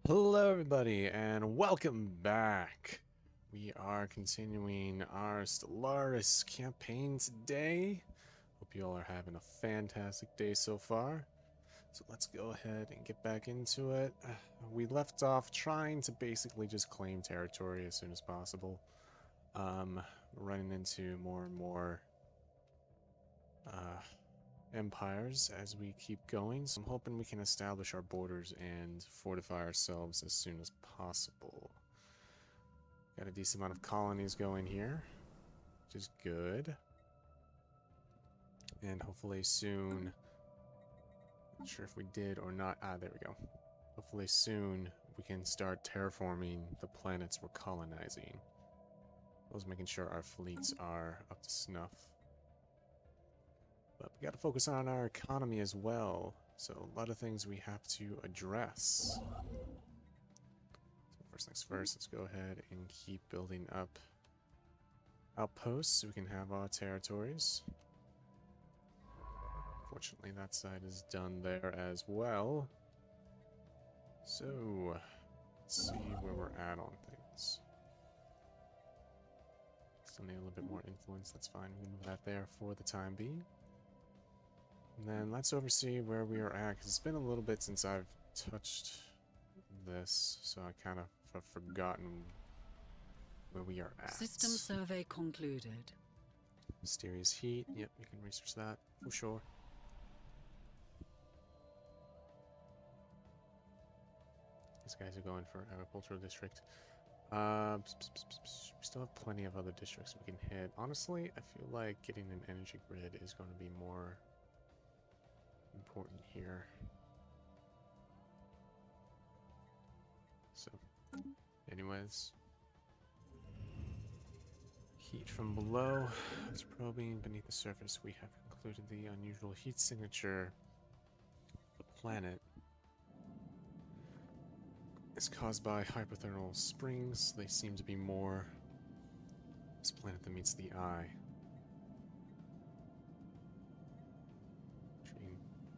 Hello everybody and welcome back. We are continuing our Stellaris campaign today. Hope you all are having a fantastic day so far. So let's go ahead and get back into it. We left off trying to basically just claim territory as soon as possible. Running into more and more empires as we keep going, so I'm hoping we can establish our borders and fortify ourselves as soon as possible. Got a decent amount of colonies going here, which is good. And hopefully soon, not sure if we did or not, there we go. Hopefully soon we can start terraforming the planets we're colonizing. I was making sure our fleets are up to snuff. But we got to focus on our economy as well. So a lot of things we have to address. So first things first, let's go ahead and keep building up outposts so we can have our territories. Fortunately, that side is done there as well. So let's see where we're at on things. Still need a little bit more influence. That's fine. We can move that there for the time being. And then let's oversee where we are at, because it's been a little bit since I've touched this, so I kind of have forgotten where we are at. System survey concluded. Mysterious heat. Yep, you can research that for sure. These guys are going for agricultural district. We still have plenty of other districts we can hit. Honestly, I feel like getting an energy grid is going to be more important here. So, anyways, heat from below. It's probing beneath the surface. We have concluded the unusual heat signature of the planet is caused by hypothermal springs. They seem to be more this planet that meets the eye.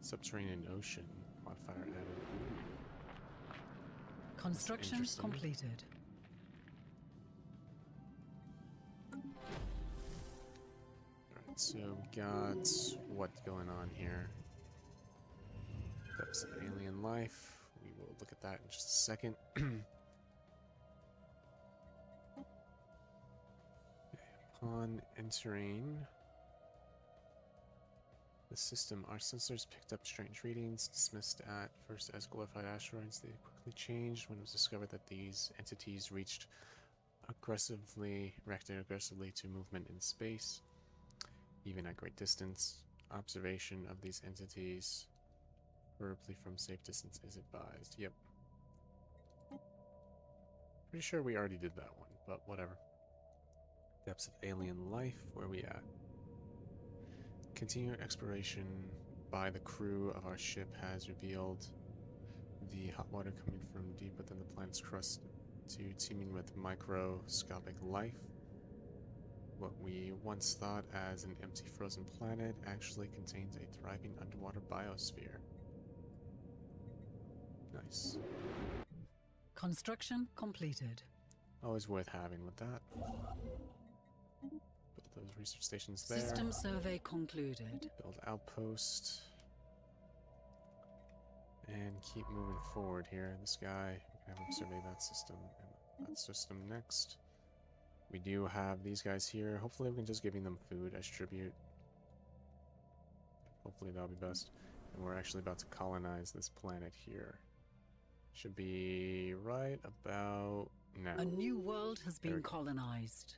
Subterranean ocean modifier added. Construction completed. Alright, so we got what's going on here. Depths of alien life. We will look at that in just a second. Upon entering the system, our sensors picked up strange readings, dismissed at first as glorified asteroids. They quickly changed when it was discovered that these entities reacted aggressively to movement in space, even at great distance. Observation of these entities, preferably from safe distance, is advised. Yep. Pretty sure we already did that one, but whatever. Depths of alien life, where are we at? Continued exploration by the crew of our ship has revealed the hot water coming from deep within the planet's crust to teeming with microscopic life. What we once thought as an empty frozen planet actually contains a thriving underwater biosphere. Nice. Construction completed. Always worth having with that. Build those research stations there. System survey concluded. Build outpost. And keep moving forward here. This guy, we can have him survey that system and that system next. We do have these guys here. Hopefully we can just giving them food as tribute. Hopefully that'll be best. And we're actually about to colonize this planet here. Should be right about now. A new world has been colonized.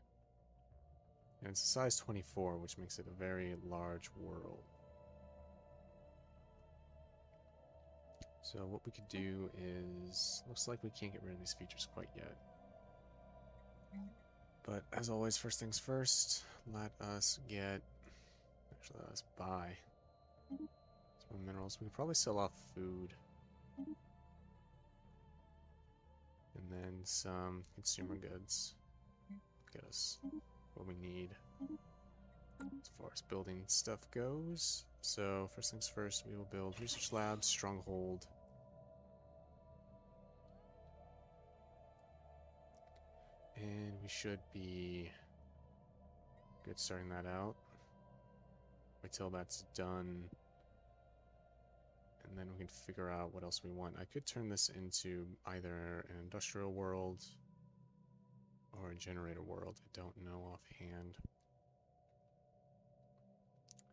And it's a size 24, which makes it a very large world. So what we could do is, looks like we can't get rid of these features quite yet. But as always, first things first, let us buy some minerals. We could probably sell off food. And then some consumer goods. Get us what we need as far as building stuff goes. So first things first, we will build research labs, stronghold, we should be good starting that out. Wait till that's done. And then we can figure out what else we want. I could turn this into either an industrial world or a generator world. I don't know offhand.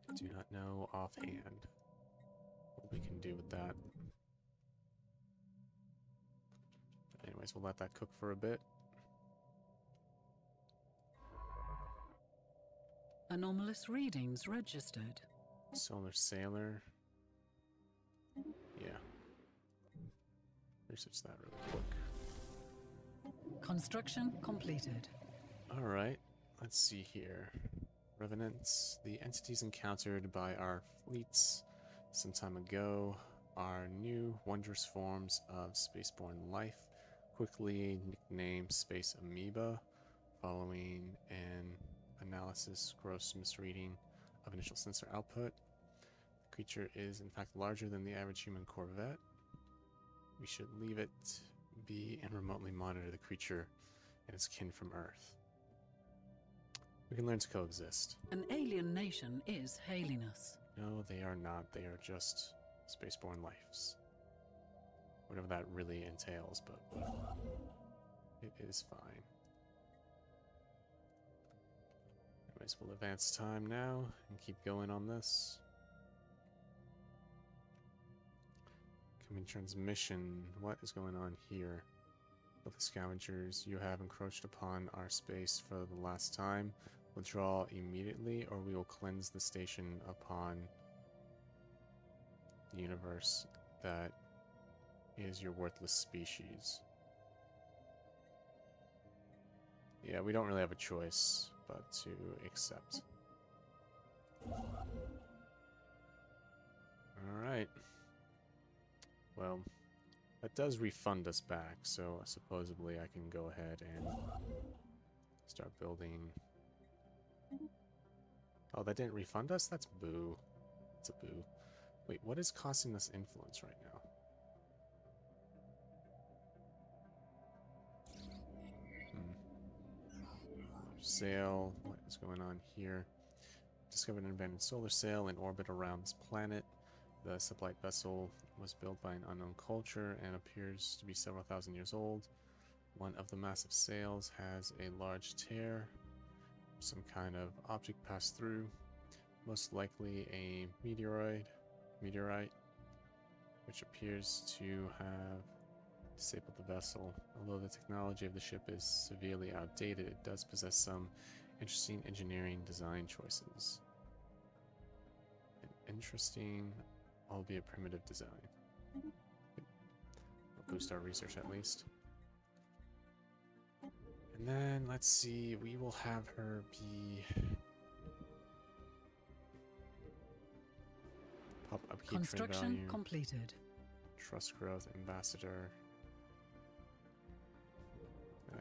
I do not know offhand what we can do with that. But anyways, we'll let that cook for a bit. Anomalous readings registered. Solar Sailor. Yeah. Research that really quick. Construction completed. Alright, let's see here. Revenants. The entities encountered by our fleets some time ago are new, wondrous forms of spaceborne life, quickly nicknamed Space Amoeba, following an analysis gross misreading of initial sensor output. The creature is in fact larger than the average human corvette. We should leave it be and remotely monitor the creature and its kin from Earth. We can learn to coexist. An alien nation is hailing us. No, they are not. They are just spaceborne lives. Whatever that really entails, but it is fine. Anyways, we'll advance time now and keep going on this. Coming transmission. What is going on here? Well, the scavengers, you have encroached upon our space for the last time. Withdraw immediately, or we will cleanse the station upon the universe that is your worthless species. Yeah, we don't really have a choice but to accept. Alright. Well, that does refund us back, so supposedly I can go ahead and start building. Oh, that didn't refund us? That's boo. It's a boo. Wait, what is costing us influence right now? Sail. What is going on here? Discovered an abandoned solar sail in orbit around this planet. The sublight vessel was built by an unknown culture and appears to be several thousand years old. One of the massive sails has a large tear. Some kind of object passed through. Most likely a meteorite, which appears to have disabled the vessel. Although the technology of the ship is severely outdated, it does possess some interesting engineering design choices. An interesting, albeit primitive design. We'll boost our research at least. And then, let's see, we will have her be... Pop upkeep, Construction value, completed. trust growth, ambassador.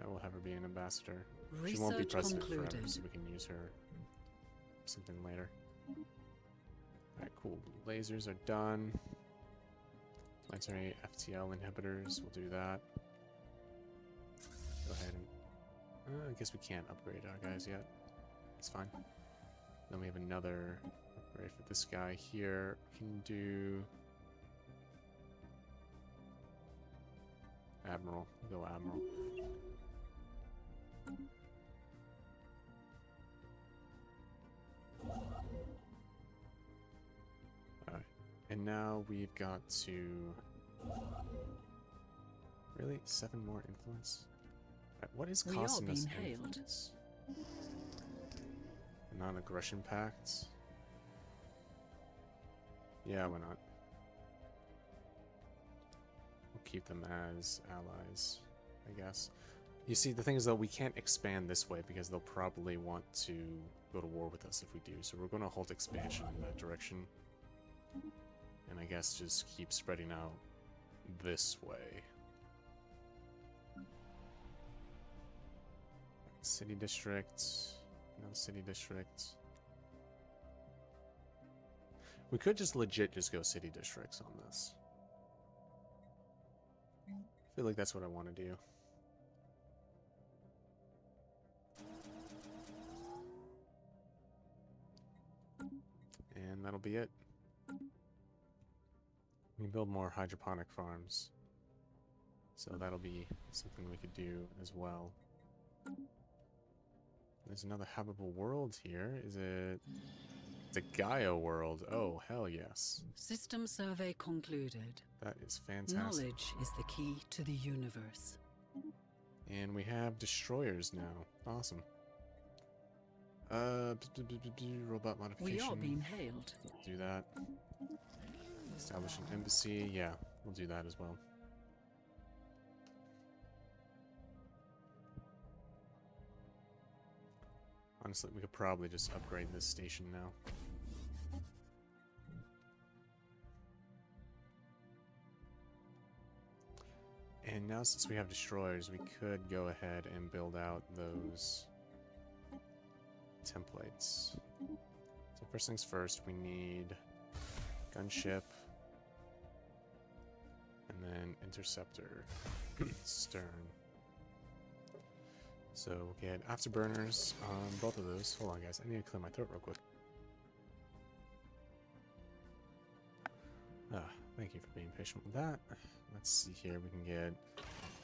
We'll have her be an ambassador. Research She won't be president concluded. forever, so we can use her for something later. Alright, cool. Lasers are done. Planetary FTL inhibitors, we'll do that. Go ahead and... I guess we can't upgrade our guys yet. It's fine. Then we have another upgrade for this guy here. We can do... Admiral. We'll go Admiral. Alright. And now we've got to... Really? 7 more influence? Right, what is We are costing us being hailed. influence? Non-aggression pact? Yeah, why not? We'll keep them as allies, I guess. You see, the thing is, though, we can't expand this way because they'll probably want to go to war with us if we do. So we're going to halt expansion in that direction. And I guess just keep spreading out this way. City district. No city district. We could just legit just go city districts on this. I feel like that's what I want to do. that'll be it. We can build more hydroponic farms. So that'll be something we could do as well. There's another habitable world here. Is it... It's a Gaia world. Oh, hell yes. System survey concluded. That is fantastic. Knowledge is the key to the universe. And we have destroyers now. Awesome. Robot modification. We are being hailed. Do that. Establish an embassy. Yeah, we'll do that as well. Honestly, we could probably just upgrade this station now. And now since we have destroyers, we could go ahead and build out those templates. So first things first, we need gunship, and then interceptor, stern. So we'll get afterburners on both of those. Hold on guys, I need to clear my throat real quick. Thank you for being patient with that. Let's see here, we can get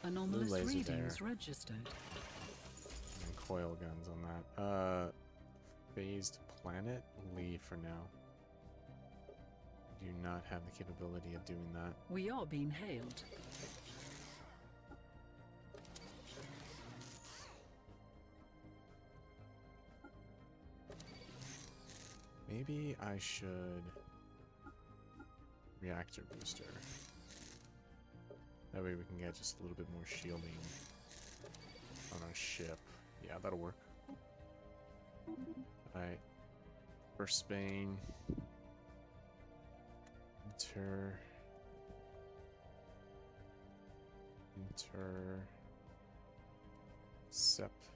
anomalous readings there. Registered. And coil guns on that. Phased planet, leave for now. We do not have the capability of doing that. We are being hailed. Maybe I should reactor booster. That way we can get just a little bit more shielding on our ship. Yeah, that'll work. Alright. First Spain. Intercept.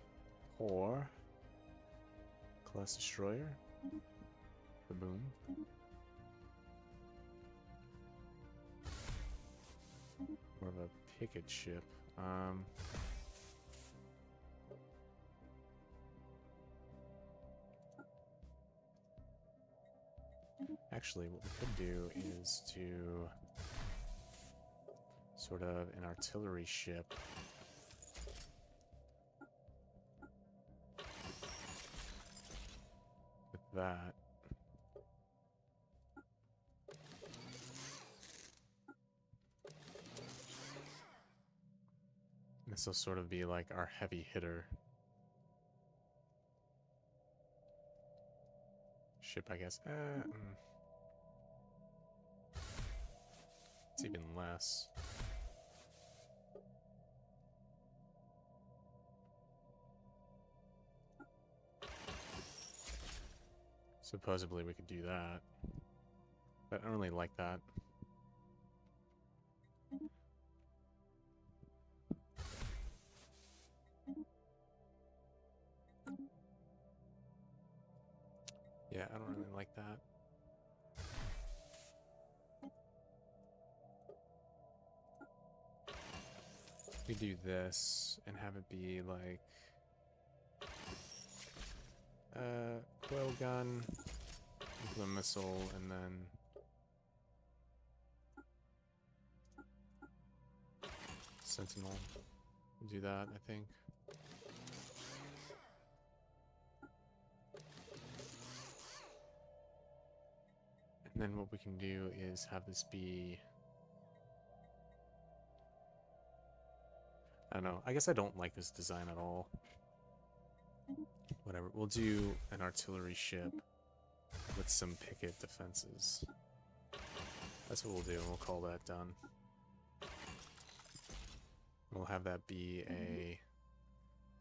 Class destroyer. The boom. More of a picket ship. Actually, what we could do is to sort of an artillery ship. With that. This will sort of be like our heavy hitter ship, I guess. It's even less. Supposedly we could do that, but I don't really like that. Yeah, I don't really like that. We do this and have it be like coil gun, nuclear missile, and then sentinel. We'll do that, I think. And then what we can do is have this be... I don't know. I guess I don't like this design at all. Whatever. We'll do an artillery ship with some picket defenses. That's what we'll do, and we'll call that done. We'll have that be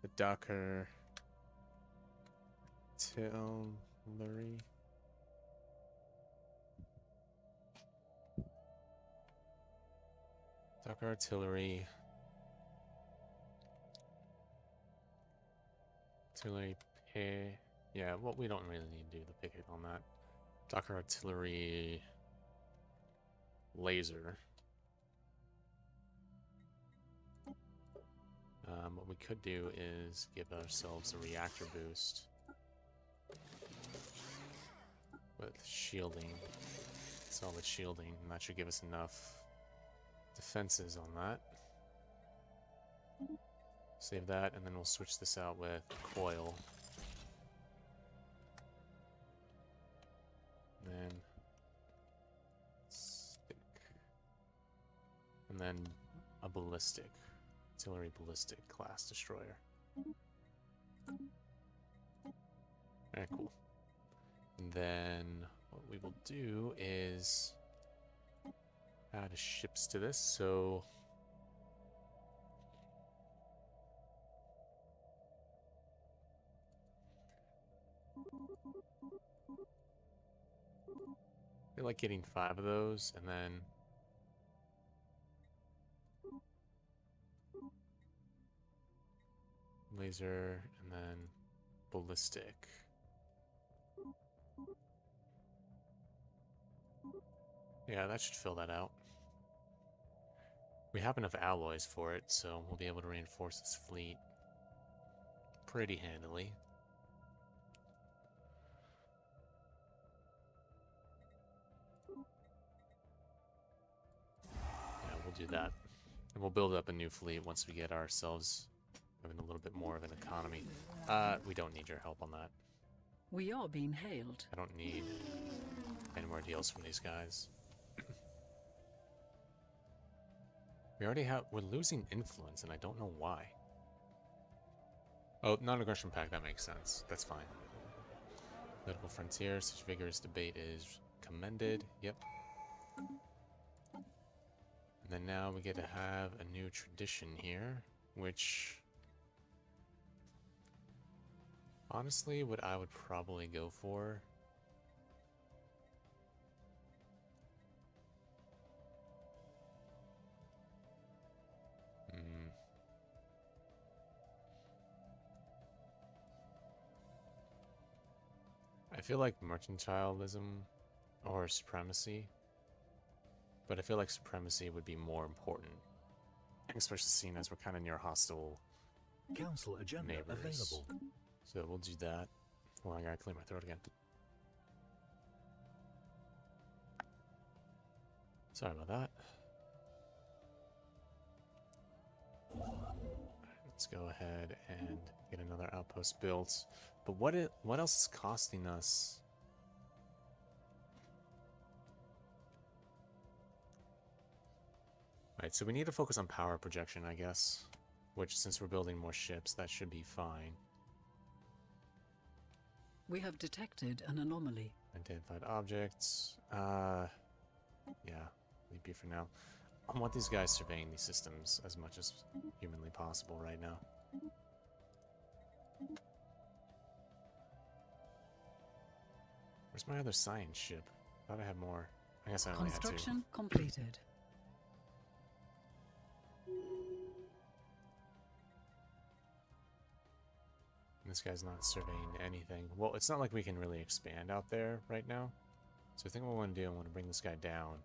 the Docker artillery. Docker artillery. Artillery pair. Yeah, well, we don't really need to do the picket on that. Docker artillery laser. What we could do is give ourselves a reactor boost. with shielding. Solid shielding, and that should give us enough defenses on that. Save that, and then we'll switch this out with coil. And then stick. And then a ballistic. Artillery ballistic class destroyer. Alright, cool. And then what we will do is add ships to this, so I feel like getting 5 of those, and then laser, and then ballistic. Yeah, that should fill that out. We have enough alloys for it, so we'll be able to reinforce this fleet pretty handily. Yeah, we'll do that. And we'll build up a new fleet once we get ourselves having a little bit more of an economy. We don't need your help on that. We are being hailed. I don't need any more deals from these guys. We're losing influence, and I don't know why. Oh, non-aggression pact, that makes sense. That's fine. Political frontier, such vigorous debate is commended. Yep. And then now we get to have a new tradition here, which honestly, what I would probably go for I feel like mercantilism or supremacy, but I feel like supremacy would be more important, especially seeing as we're kind of near hostile Council agenda neighbors. available. So we'll do that. Well, I gotta clear my throat again. Sorry about that. Let's go ahead and get another outpost built. But what else is costing us? Right, so we need to focus on power projection, I guess. Which, since we're building more ships, that should be fine. We have detected an anomaly. Identified objects. Yeah, leave be for now. I want these guys surveying these systems as much as humanly possible right now. Where's my other science ship? Thought I had more. I guess I only had 2. Construction completed. This guy's not surveying anything. Well, it's not like we can really expand out there right now. So I think what I want to do, I want to bring this guy down.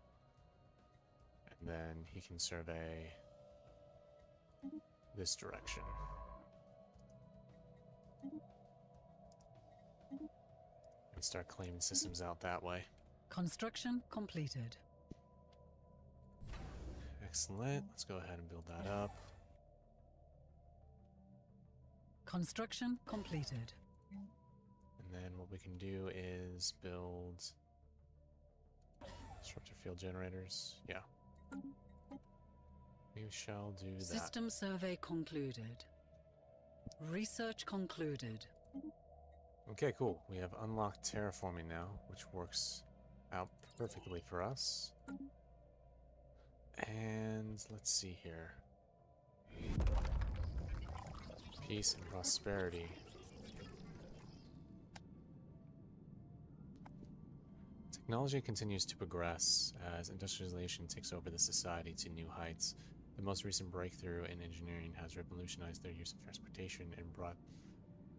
And then he can survey this direction. And start claiming systems out that way. Construction completed. Excellent. Let's go ahead and build that up. Construction completed. And then what we can do is build structure field generators. Yeah. We shall do that. System survey concluded. Research concluded. Okay, cool. We have unlocked terraforming now, which works out perfectly for us. And let's see here. Peace and prosperity. Technology continues to progress as industrialization takes over the society to new heights. The most recent breakthrough in engineering has revolutionized their use of transportation and brought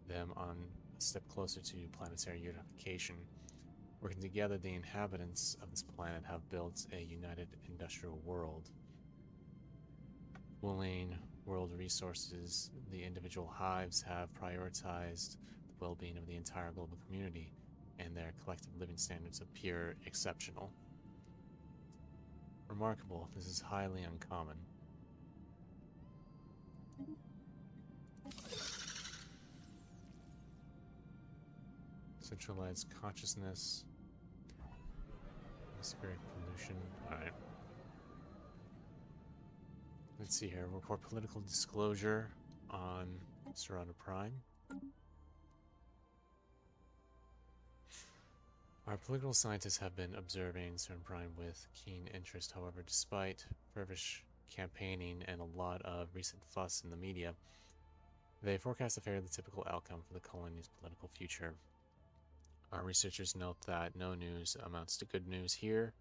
them on a step closer to planetary unification. Working together, the inhabitants of this planet have built a united industrial world. Pooling world resources, the individual hives have prioritized the well-being of the entire global community. and their collective living standards appear exceptional. Remarkable, this is highly uncommon. Centralized consciousness. Atmospheric pollution. Alright. Let's see here. Report political disclosure on Serrata Prime. Our political scientists have been observing Serrata Prime with keen interest. However, despite fervent campaigning and a lot of recent fuss in the media, they forecast a fairly typical outcome for the colony's political future. Our researchers note that no news amounts to good news here.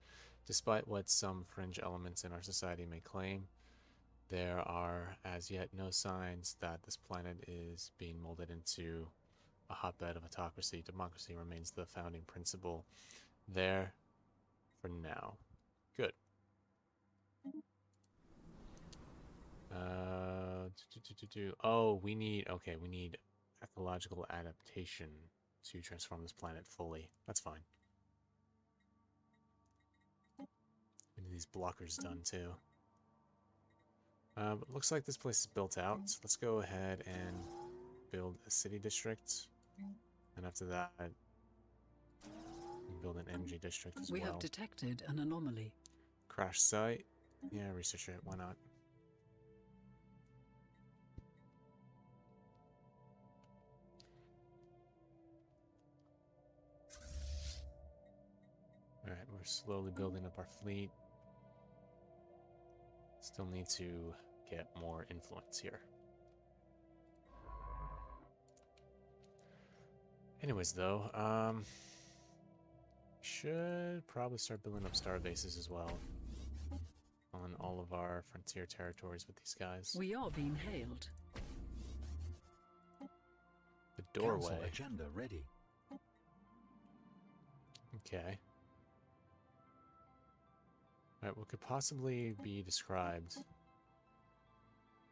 Despite what some fringe elements in our society may claim, there are as yet no signs that this planet is being molded into a hotbed of autocracy. Democracy remains the founding principle there for now. Good. Oh, we need ecological adaptation to transform this planet fully. That's fine. We need these blockers done too. But looks like this place is built out, so let's go ahead and build a city district. And after that, build an energy district as well. We have detected an anomaly. Crash site. Yeah, research it. Why not? Alright, we're slowly building up our fleet. Still need to get more influence here. Anyways, though, should probably start building up star bases as well on all of our frontier territories with these guys. We are being hailed. The doorway. Council agenda ready. Okay. Alright, what could possibly be described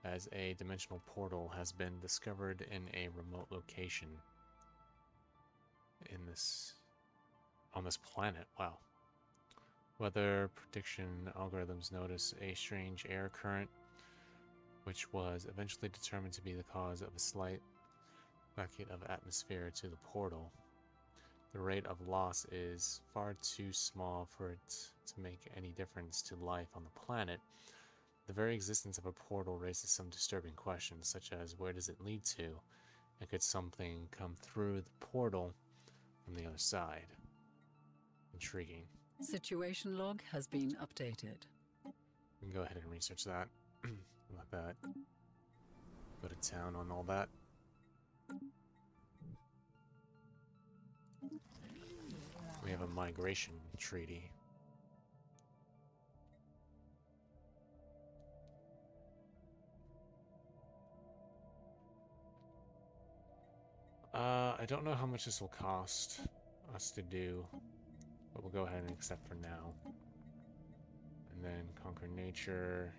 as a dimensional portal has been discovered in a remote location on this planet. Wow. Weather prediction algorithms notice a strange air current, which was eventually determined to be the cause of a slight bucket of atmosphere to the portal. The rate of loss is far too small for it to make any difference to life on the planet. The very existence of a portal raises some disturbing questions, such as where does it lead to, and could something come through the portal from the other side? Intriguing. Situation log has been updated. We can go ahead and research that. Let that go to town on all that. We have a migration treaty. I don't know how much this will cost us to do, but we'll go ahead and accept for now. And then conquer nature.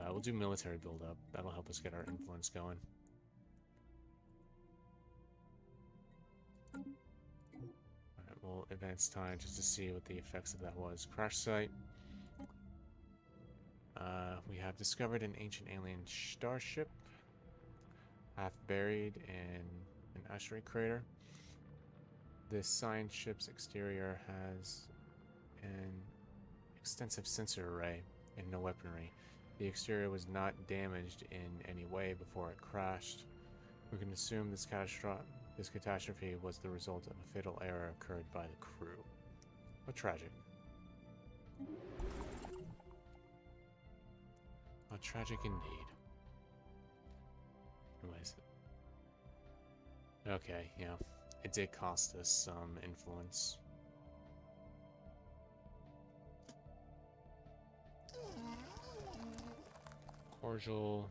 We'll do military buildup. That'll help us get our influence going. Alright, we'll advance time just to see what the effects of that was. Crash site. We have discovered an ancient alien starship, half buried in an asteroid crater. This science ship's exterior has an extensive sensor array and no weaponry. The exterior was not damaged in any way before it crashed. We can assume this catastrophe was the result of a fatal error occurred by the crew. How tragic. How tragic indeed. Anyways. Okay, yeah. It did cost us some influence. Cordial.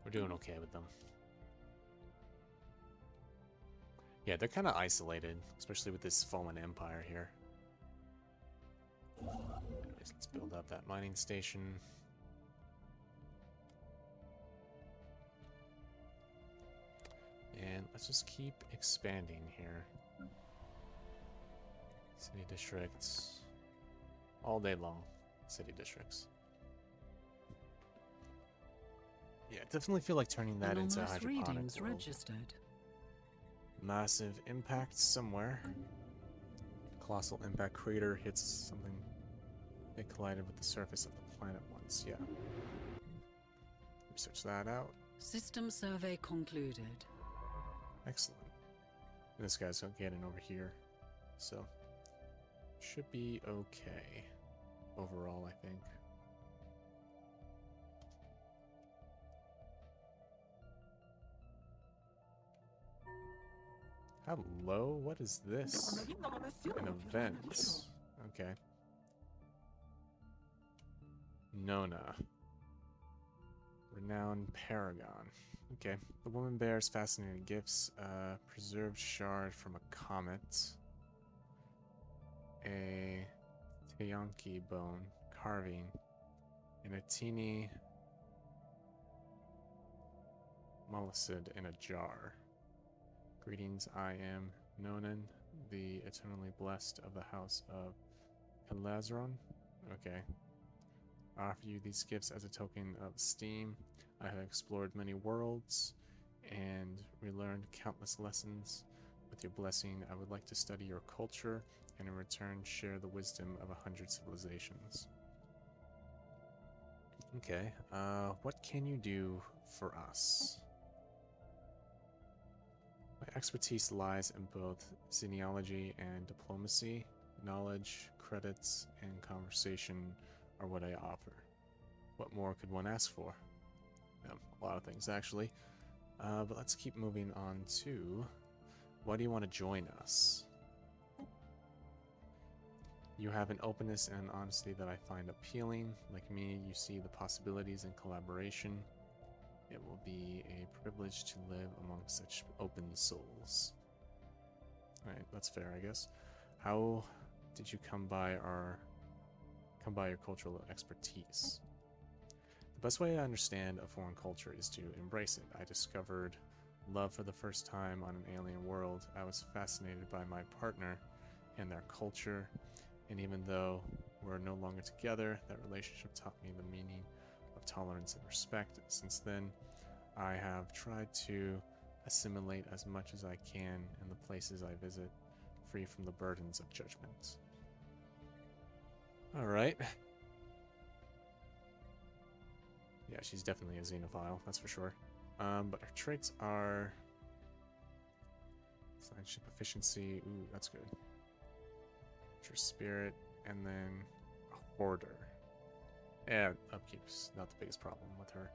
We're doing okay with them. Yeah, they're kind of isolated, especially with this fallen empire here. Anyways, let's build up that mining station. And let's just keep expanding here. City districts. All day long. City districts. Yeah, definitely feel like turning that into a Anomalous hydroponic readings world. registered. Massive impact somewhere. Colossal impact crater hits something. They collided with the surface of the planet once, yeah. Research that out. System survey concluded. Excellent. And this guy's getting over here. So, should be okay. Overall, I think. Hello? What is this? An event. Okay. Nona. Renowned Paragon. Okay. The woman bears fascinating gifts. Preserved shard from a comet. A Teonki bone carving. And a teeny mollicid in a jar. Greetings, I am Nonan, the eternally blessed of the house of Kalazron. Okay. I offer you these gifts as a token of esteem. I have explored many worlds and relearned countless lessons. With your blessing, I would like to study your culture and in return share the wisdom of 100 civilizations. Okay, what can you do for us? My expertise lies in both xenology and diplomacy. Knowledge, credits, and conversation are what I offer. What more could one ask for? A lot of things, actually. But let's keep moving on to... Why do you want to join us? You have an openness and honesty that I find appealing. Like me, you see the possibilities in collaboration. It will be a privilege to live among such open souls. Alright, that's fair, I guess. How did you come by your cultural expertise? The best way I understand a foreign culture is to embrace it. I discovered love for the first time on an alien world. I was fascinated by my partner and their culture, and even though we're no longer together, that relationship taught me the meaning of tolerance and respect. Since then, I have tried to assimilate as much as I can in the places I visit, free from the burdens of judgment. Alright. Yeah, she's definitely a xenophile, that's for sure. But her traits are... Scientship efficiency, ooh, that's good. Her spirit, and then a hoarder. Yeah, upkeep's not the biggest problem with her.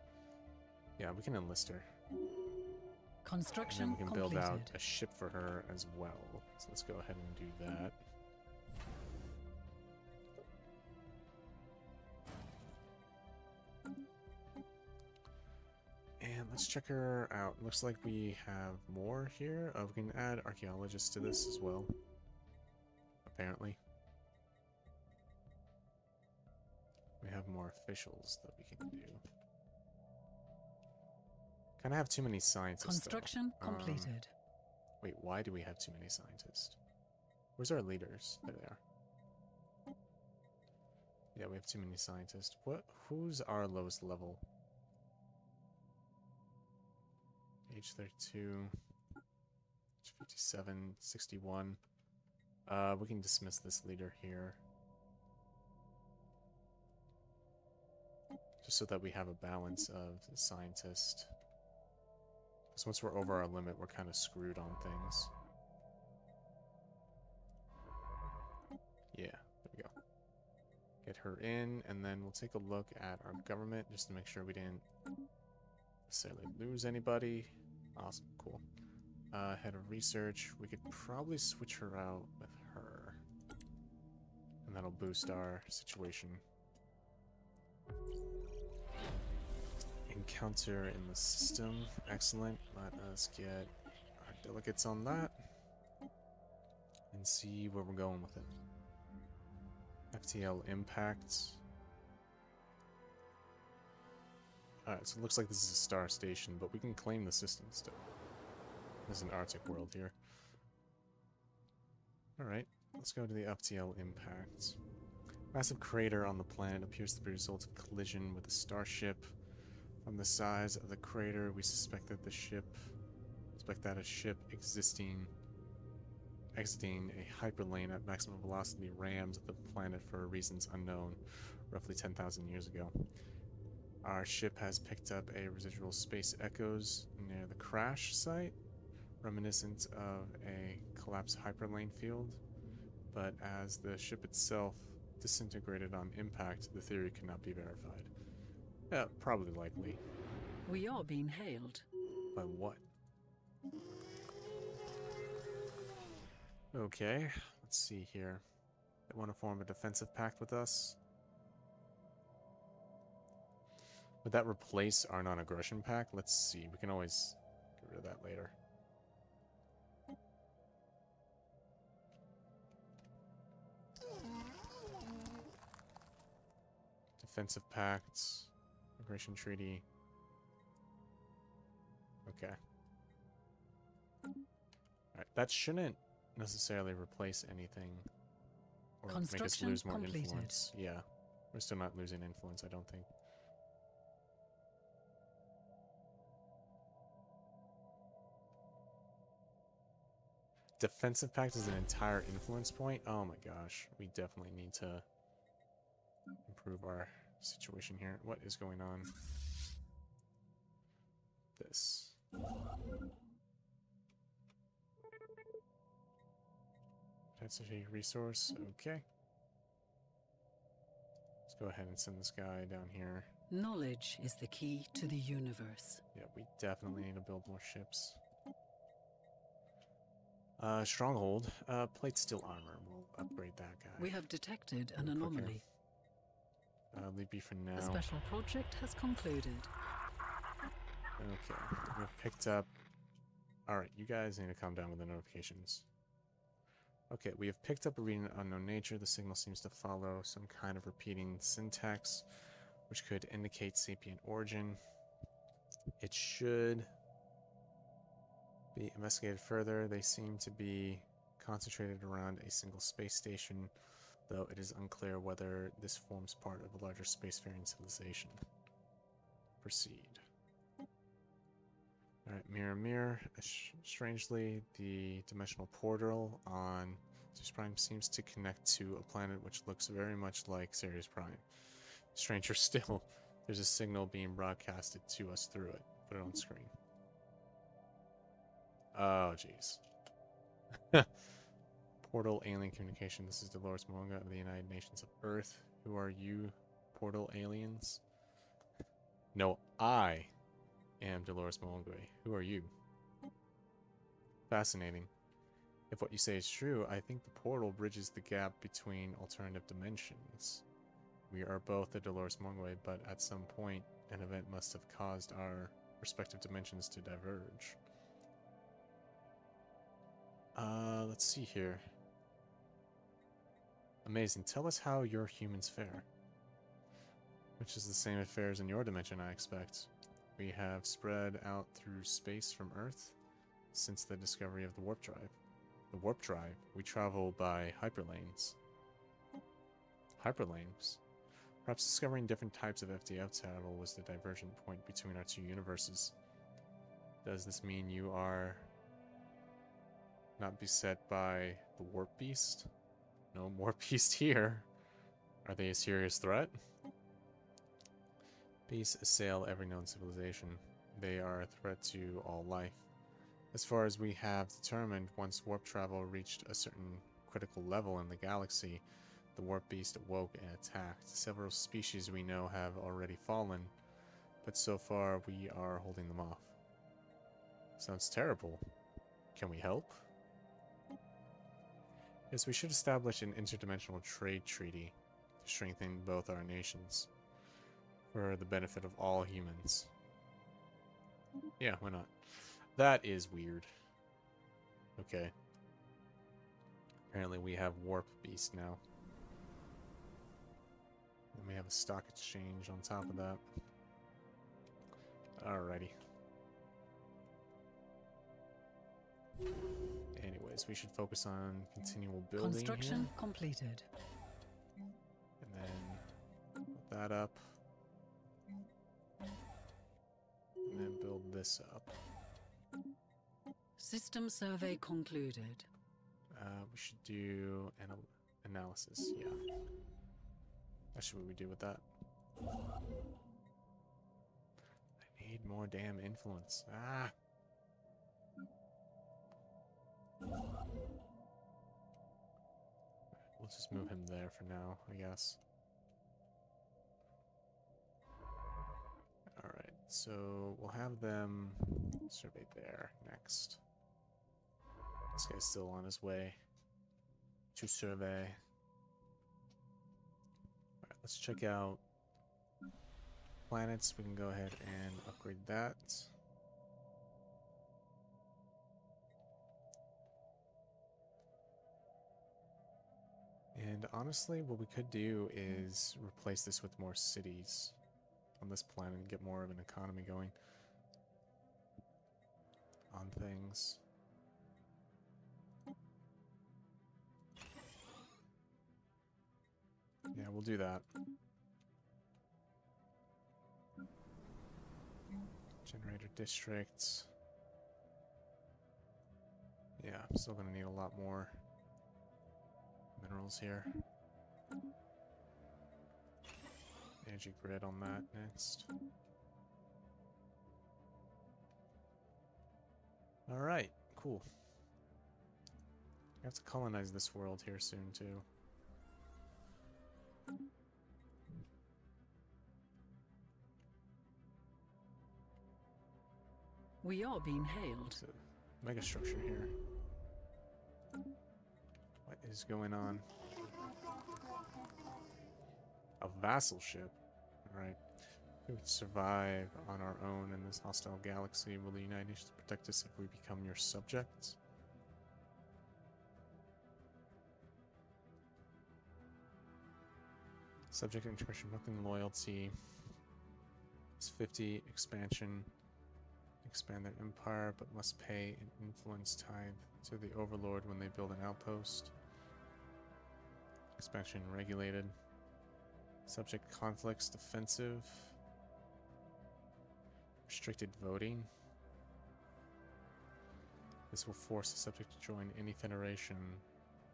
Yeah, we can enlist her. Construction And then we can build completed. out a ship for her as well. So let's go ahead and do that. And let's check her out. Looks like we have more here. We can add archaeologists to this as well. Apparently. We have more officials that we can do. Kind of have too many scientists. Construction though. completed. Wait, why do we have too many scientists? Where's our leaders? There they are. Yeah, we have too many scientists. Who's our lowest level? Age 32, age 57, 61. We can dismiss this leader here. Just so that we have a balance of scientist. Because once we're over our limit, we're kind of screwed on things. Yeah, there we go. Get her in, and then we'll take a look at our government just to make sure we didn't necessarily lose anybody. Awesome, cool. Head of research, we could probably switch her out with her. And that'll boost our situation. Encounter in the system, excellent. Let us get our delegates on that. And see where we're going with it. FTL impact. Alright, so it looks like this is a star station, but we can claim the system still. This is an Arctic world here. Alright, let's go to the FTL impact. Massive crater on the planet appears to be a result of collision with a starship. From the size of the crater, we suspect that a ship exiting a hyperlane at maximum velocity rammed the planet for reasons unknown, roughly 10,000 years ago. Our ship has picked up a residual space echoes near the crash site, reminiscent of a collapsed hyperlane field, but as the ship itself disintegrated on impact, the theory cannot be verified. Yeah, probably likely. We are being hailed. By what? Okay, let's see here. They want to form a defensive pact with us. Would that replace our non-aggression pact? Let's see. We can always get rid of that later. Defensive pacts, aggression treaty. Okay. Alright, that shouldn't necessarily replace anything or make us lose more influence. Yeah, we're still not losing influence, I don't think. Defensive pact is an entire influence point? Oh my gosh, we definitely need to improve our situation here. What is going on? This. That's a resource. Okay. Let's go ahead and send this guy down here. Knowledge is the key to the universe. Yeah, we definitely need to build more ships. Stronghold. Plate steel armor. We'll upgrade that guy. We have detected an anomaly. Leave be for now. The special project has concluded. Okay. We've picked up... Alright, you guys need to calm down with the notifications. Okay, we have picked up a reading of unknown nature. The signal seems to follow some kind of repeating syntax, which could indicate sapient origin. It should be investigated further. They seem to be concentrated around a single space station, though it is unclear whether this forms part of a larger spacefaring civilization. Proceed. Alright, mirror, mirror. Strangely, the dimensional portal on Sirius Prime seems to connect to a planet which looks very much like Sirius Prime. Stranger still, there's a signal being broadcasted to us through it. Put it on screen. Oh, jeez. Portal alien communication. This is Dolores Monga of the United Nations of Earth. Who are you, portal aliens? No, I am Dolores Monga. Who are you? Fascinating. If what you say is true, I think the portal bridges the gap between alternative dimensions. We are both the Dolores Monga, but at some point, an event must have caused our respective dimensions to diverge. Let's see here. Amazing. Tell us how your humans fare. Which is the same affairs in your dimension, I expect. We have spread out through space from Earth since the discovery of the warp drive. The warp drive? We travel by hyperlanes. Hyperlanes? Perhaps discovering different types of FTL travel was the divergent point between our two universes. Does this mean you are not beset by the warp beast? No warp beast here. Are they a serious threat? Beasts assail every known civilization. They are a threat to all life. As far as we have determined, once warp travel reached a certain critical level in the galaxy, the warp beast awoke and attacked. Several species we know have already fallen, but so far we are holding them off. Sounds terrible. Can we help? Yes, we should establish an interdimensional trade treaty to strengthen both our nations for the benefit of all humans. Yeah, why not? That is weird. Okay. Apparently we have Warp Beast now. And we have a stock exchange on top of that. Alrighty. Anyways, we should focus on continual building Construction here. completed. And then put that up. And then build this up. System survey concluded. We should do an analysis, yeah. That's what we do with that. I need more damn influence. Ah! We'll just move him there for now, I guess. Alright, so we'll have them survey there next. This guy's still on his way to survey. Alright, let's check out planets. We can go ahead and upgrade that. And honestly, what we could do is replace this with more cities on this planet and get more of an economy going on things. Yeah, we'll do that. Generator districts. Yeah, I'm still gonna need a lot more minerals here. Energy grid on that next. Alright, cool. I have to colonize this world here soon too. We are being hailed. There's a mega structure here. What is going on? A vassal ship. Alright. We would survive on our own in this hostile galaxy. Will the United Nations protect us if we become your subjects? Subject integration, nothing loyalty. It's 50 expansion. Expand their empire, but must pay an influence tithe to the overlord when they build an outpost. Expansion regulated. Subject conflicts, defensive. Restricted voting. This will force the subject to join any federation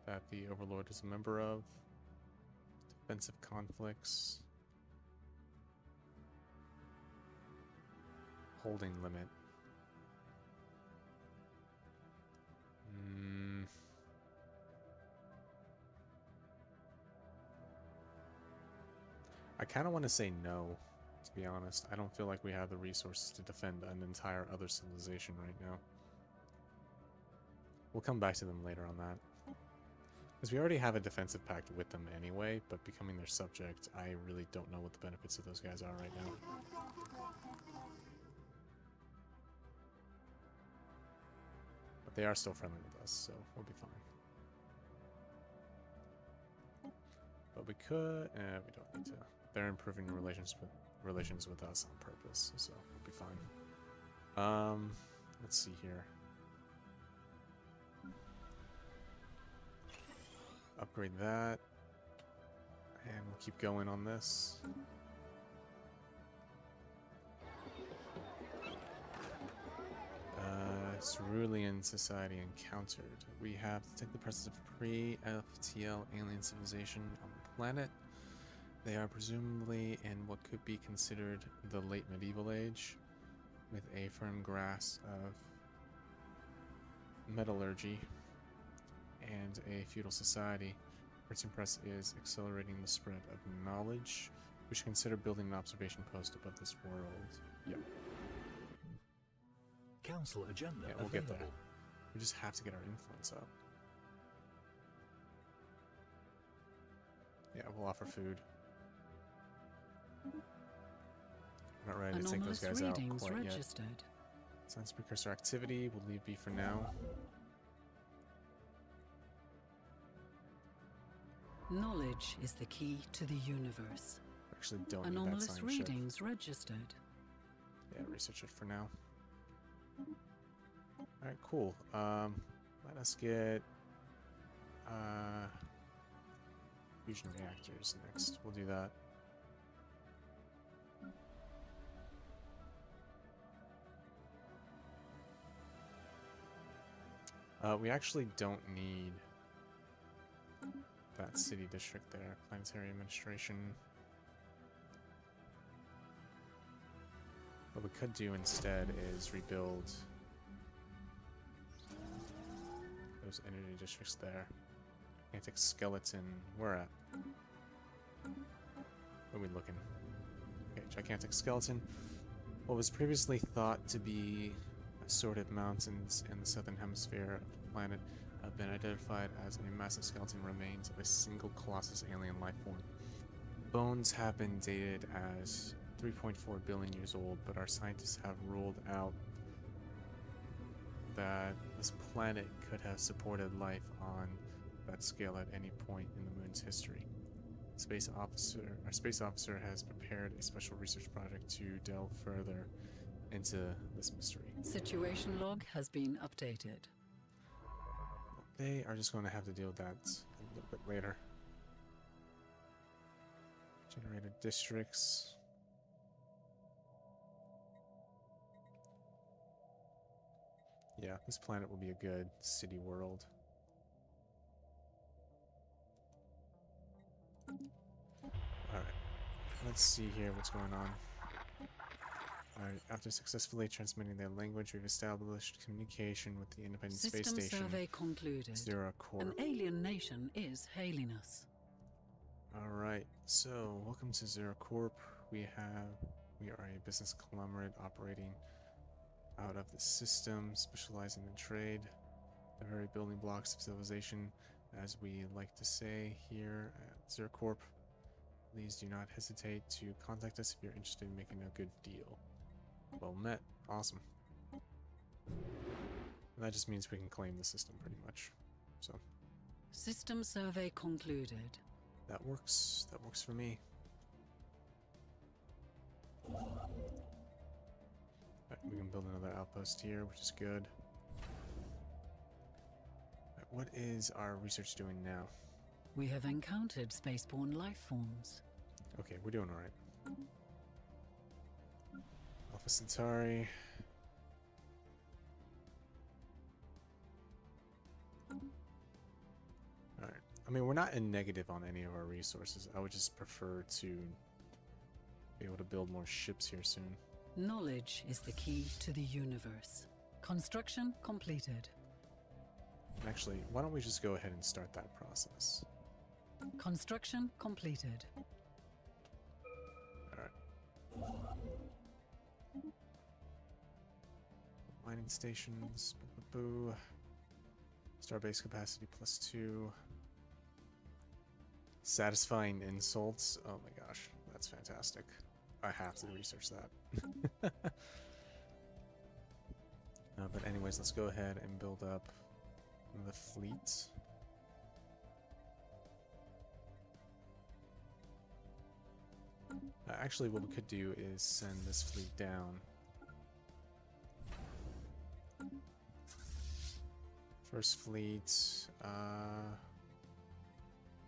that the overlord is a member of. Defensive conflicts. Holding limit. I kind of want to say no, to be honest. I don't feel like we have the resources to defend an entire other civilization right now. We'll come back to them later on that. Because we already have a defensive pact with them anyway, but becoming their subject, I really don't know what the benefits of those guys are right now. But they are still friendly with us, so we'll be fine. But we could... we don't need to. They're improving relations with us on purpose, so we'll be fine. Let's see here. Upgrade that. And we'll keep going on this. Cerulean society encountered. We have to take the presence of pre-FTL alien civilization on the planet. They are presumably in what could be considered the late medieval age, with a firm grasp of metallurgy and a feudal society. Printing Press is accelerating the spread of knowledge. We should consider building an observation post above this world. Yep. Council agenda Yeah, we'll available. get there. We just have to get our influence up. Yeah, we'll offer food. We're not ready to take those Anomalous guys out readings quite yet. registered. Science precursor activity, we'll leave be for now. Knowledge is the key to the universe. We actually don't need that Anomalous science ship. readings registered. Yeah, research it for now. Alright, cool. Let us get fusion reactors next. We'll do that. We actually don't need that city district there. Planetary administration. What we could do instead is rebuild those energy districts there. Gigantic skeleton. Where at? Where are we looking? Okay, gigantic skeleton. What was previously thought to be assorted mountains in the southern hemisphere of the planet have been identified as a massive skeleton remains of a single colossus alien life form. Bones have been dated as 3.4 billion years old, but our scientists have ruled out that this planet could have supported life on that scale at any point in the moon's history. Our space officer has prepared a special research project to delve further into this mystery. Situation log has been updated. They are just going to have to deal with that a little bit later. Generated districts. Yeah, this planet will be a good city world. Alright, let's see here what's going on. Alright, after successfully transmitting their language, we've established communication with the Independent Space System Station. survey concluded. Zero Corp. An alien nation is hailing us. Alright, so welcome to Zero Corp. We are a business conglomerate operating out of the system, specializing in trade, the very building blocks of civilization, as we like to say here at Zero Corp. Please do not hesitate to contact us if you're interested in making a good deal. Well met. Awesome. And that just means we can claim the system pretty much. So System survey concluded. that works. That works for me. Alright, we can build another outpost here, which is good. Alright, what is our research doing now? We have encountered spaceborne life forms. Okay, we're doing alright. Alpha Centauri. Alright. I mean, we're not in negative on any of our resources. I would just prefer to be able to build more ships here soon. Knowledge is the key to the universe. Construction completed. Actually, why don't we just go ahead and start that process? Construction completed. Alright. Mining stations. Boo. Starbase capacity +2. Satisfying insults. Oh my gosh, that's fantastic. I have to research that. But anyways, let's go ahead and build up the fleet. Actually, what we could do is send this fleet down. First fleet,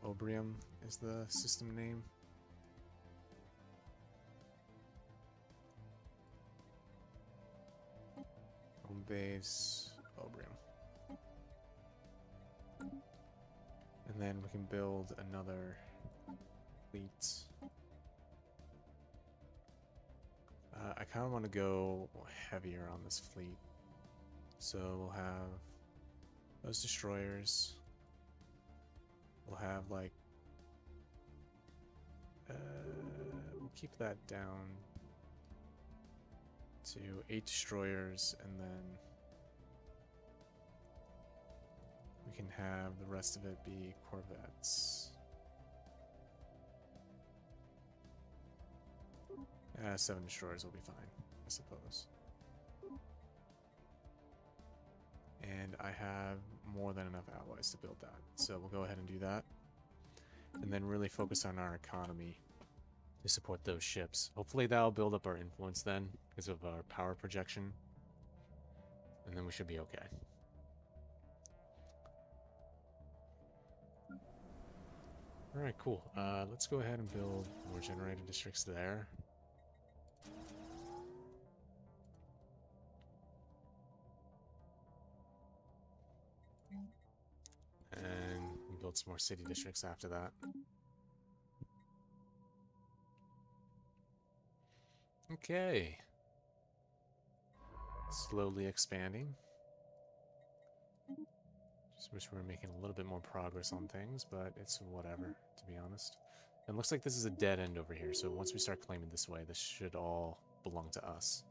Obrium is the system name. Home base, Obrium. And then we can build another fleet. I kind of want to go heavier on this fleet. So we'll have those destroyers. We'll have like we'll keep that down to 8 destroyers, and then we can have the rest of it be corvettes. 7 destroyers will be fine, I suppose. And I have more than enough allies to build that, so we'll go ahead and do that. And then really focus on our economy to support those ships. Hopefully that'll build up our influence then, because of our power projection. And then we should be okay. Alright, cool. Let's go ahead and build more generator districts there. And build some more city districts after that. Okay. Slowly expanding. Just wish we were making a little bit more progress on things, but it's whatever, to be honest. And looks like this is a dead end over here, so once we start claiming this way, this should all belong to us.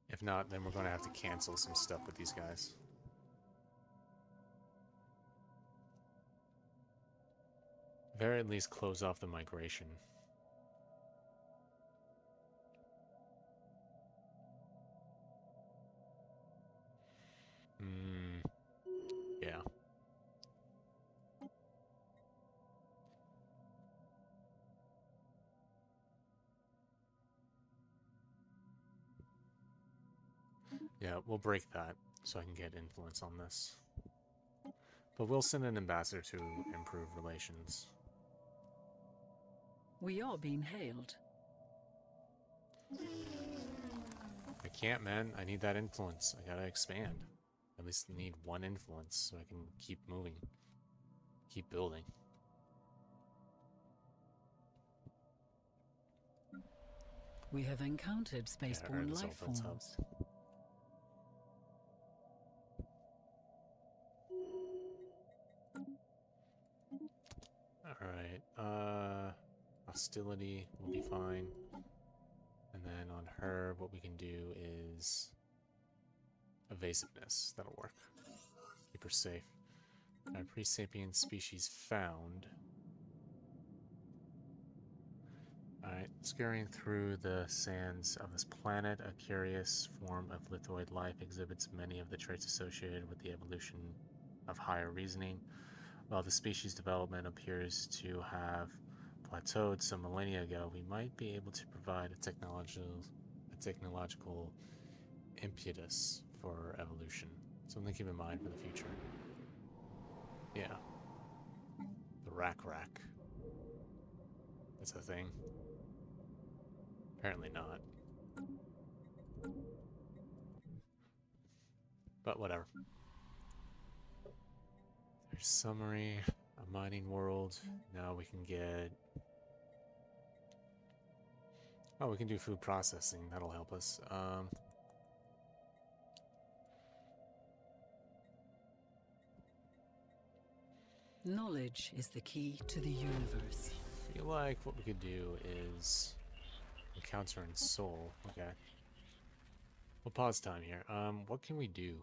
If not, then we're going to have to cancel some stuff with these guys. Very at least close off the migration. Yeah. Yeah, we'll break that so I can get influence on this. But we'll send an ambassador to improve relations. We are being hailed. I can't, man. I need that influence. I gotta expand. At least I need one influence so I can keep moving. Keep building. We have encountered spaceborne life forms. Alright, hostility will be fine. And then on her, what we can do is evasiveness. That'll work. Keep her safe. Our pre-sapient species found. Alright, scurrying through the sands of this planet, a curious form of lithoid life exhibits many of the traits associated with the evolution of higher reasoning. While the species development appears to have plateaued some millennia ago, we might be able to provide a technological impetus for evolution. Something to keep in mind for the future. Yeah. The rack. That's a thing. Apparently not. But whatever. There's summary, a mining world. Now we can get... Oh, we can do food processing. That'll help us. Knowledge is the key to the universe. I feel like what we could do is encounter in soul. Okay. We'll pause time here. What can we do?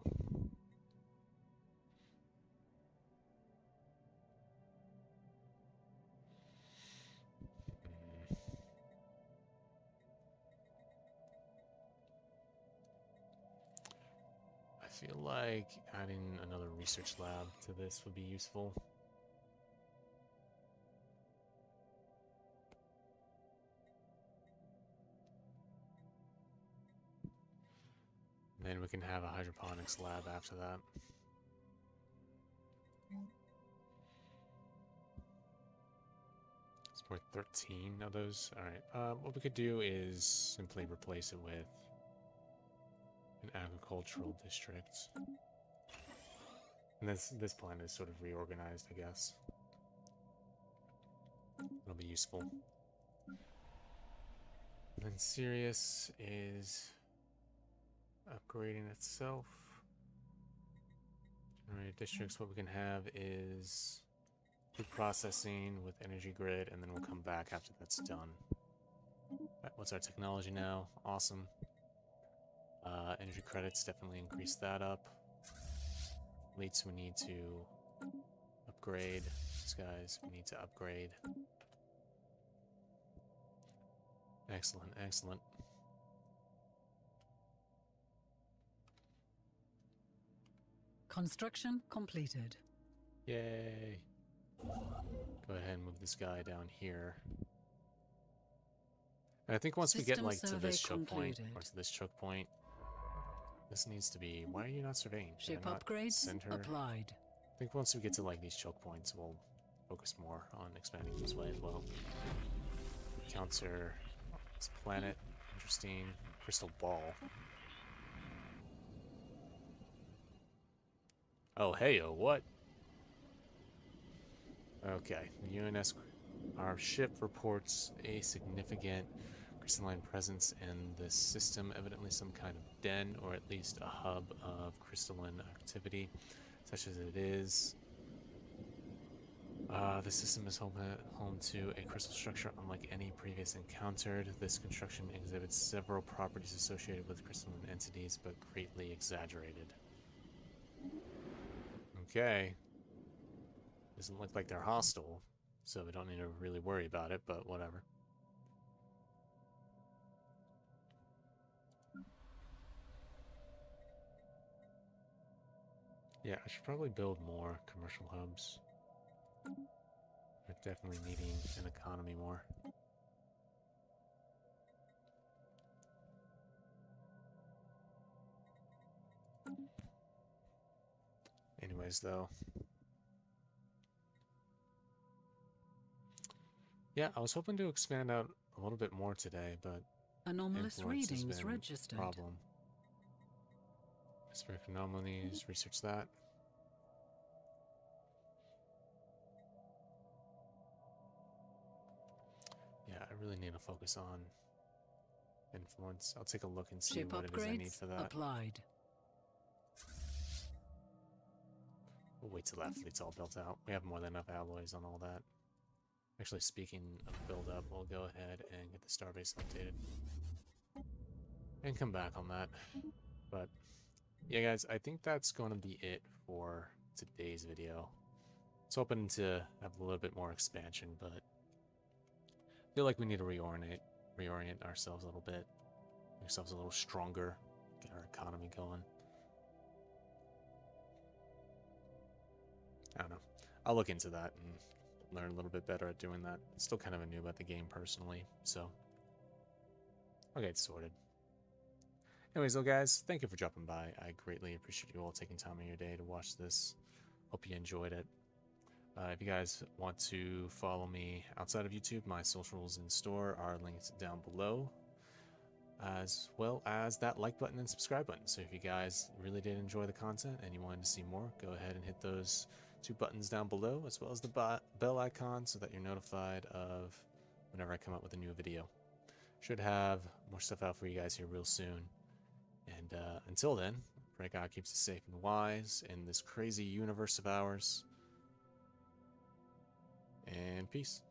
I feel like adding another research lab to this would be useful. Then we can have a hydroponics lab after that. It's worth 13 of those. Alright, what we could do is simply replace it with an agricultural district. And this plan is sort of reorganized, I guess. It'll be useful. And then Sirius is upgrading itself. Generated districts, what we can have is food processing with energy grid, and then we'll come back after that's done. Right, what's our technology now? Awesome. Energy credits, definitely increase that up. Fleets, we need to upgrade. These guys, we need to upgrade. Excellent, excellent. Construction completed. Yay. Go ahead and move this guy down here. And I think once we get like to this choke point, or to this choke point, this needs to be. Why are you not surveying? Ship upgrades applied. I think once we get to like these choke points, we'll focus more on expanding this way as well. Counter this planet. Interesting. Crystal ball. Oh, hey, oh, what? Okay, the UNS, our ship reports a significant crystalline presence in this system, evidently some kind of den, or at least a hub of crystalline activity, such as it is. The system is home to a crystal structure unlike any previous encountered. This construction exhibits several properties associated with crystalline entities, but greatly exaggerated. Okay. Doesn't look like they're hostile, so we don't need to really worry about it, but whatever. Yeah, I should probably build more commercial hubs. We're definitely needing an economy more. Anyways, though. Yeah, I was hoping to expand out a little bit more today, but anomalous readings registered. Problem. Atmospheric anomalies, research that. Yeah, I really need to focus on influence. I'll take a look and see Ship what it is I need for that. Applied. We'll wait till that fleet's all built out. We have more than enough alloys on all that. Actually, speaking of build-up, we'll go ahead and get the starbase updated. And come back on that. But, yeah guys, I think that's going to be it for today's video. I was hoping to have a little bit more expansion, but I feel like we need to reorient ourselves a little bit. Make ourselves a little stronger. Get our economy going. I don't know. I'll look into that and learn a little bit better at doing that. Still kind of new about the game personally, so I'll get it sorted. Anyways, though, guys, thank you for dropping by. I greatly appreciate you all taking time in your day to watch this. Hope you enjoyed it. If you guys want to follow me outside of YouTube, my socials in store are linked down below, as well as that like button and subscribe button. So if you guys really did enjoy the content and you wanted to see more, go ahead and hit those two buttons down below, as well as the bell icon, so that you're notified of whenever I come up with a new video. Should have more stuff out for you guys here real soon. And until then, pray God keeps us safe and wise in this crazy universe of ours. And peace.